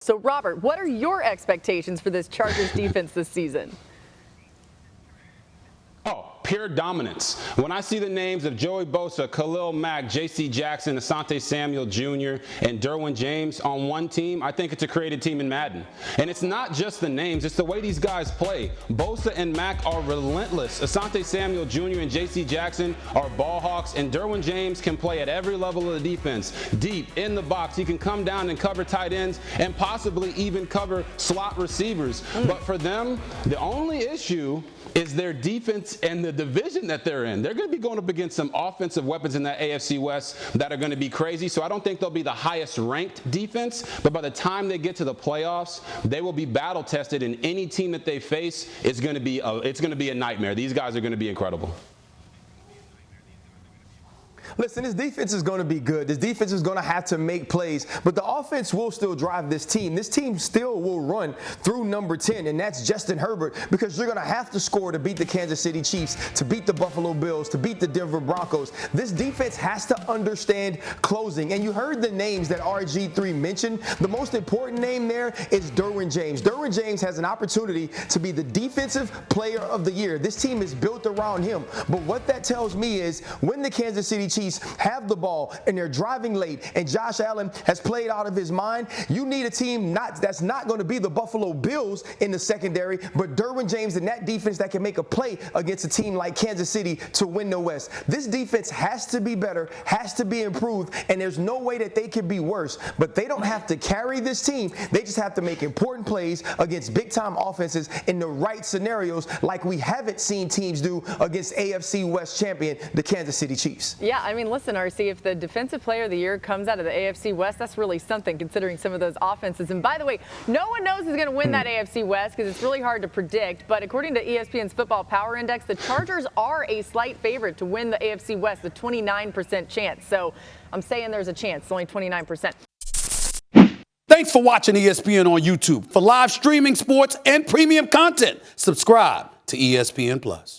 So, Robert, what are your expectations for this Chargers defense this season? Pure dominance. When I see the names of Joey Bosa, Khalil Mack, J.C. Jackson, Asante Samuel Jr., and Derwin James on one team, I think it's a created team in Madden. And it's not just the names, it's the way these guys play. Bosa and Mack are relentless. Asante Samuel Jr. and J.C. Jackson are ball hawks, and Derwin James can play at every level of the defense. Deep, in the box, he can come down and cover tight ends and possibly even cover slot receivers. But for them, the only issue is their defense and the division that they're in. They're going to be going up against some offensive weapons in that AFC West that are going to be crazy. So I don't think they'll be the highest ranked defense, but by the time they get to the playoffs, they will be battle tested, and any team that they face is going to be a nightmare. These guys are going to be incredible. Listen, this defense is going to be good. This defense is going to have to make plays, but the offense will still drive this team. This team still will run through number 10, and that's Justin Herbert, because you're going to have to score to beat the Kansas City Chiefs, to beat the Buffalo Bills, to beat the Denver Broncos. This defense has to understand closing, and you heard the names that RG3 mentioned. The most important name there is Derwin James. Derwin James has an opportunity to be the defensive player of the year. This team is built around him, but what that tells me is when the Kansas City Chiefs have the ball and they're driving late and Josh Allen has played out of his mind, you need a team that's not going to be the Buffalo Bills in the secondary, but Derwin James and that defense that can make a play against a team like Kansas City to win the West. This defense has to be better, has to be improved, and there's no way that they can be worse. But they don't have to carry this team. They just have to make important plays against big-time offenses in the right scenarios, like we haven't seen teams do against AFC West champion, the Kansas City Chiefs. Yeah, I mean, listen, RC, if the Defensive Player of the Year comes out of the AFC West, that's really something considering some of those offenses. And by the way, no one knows who's going to win that AFC West because it's really hard to predict. But according to ESPN's Football Power Index, the Chargers are a slight favorite to win the AFC West, a 29% chance. So I'm saying there's a chance. It's only 29%. Thanks for watching ESPN on YouTube. For live streaming sports and premium content, subscribe to ESPN+.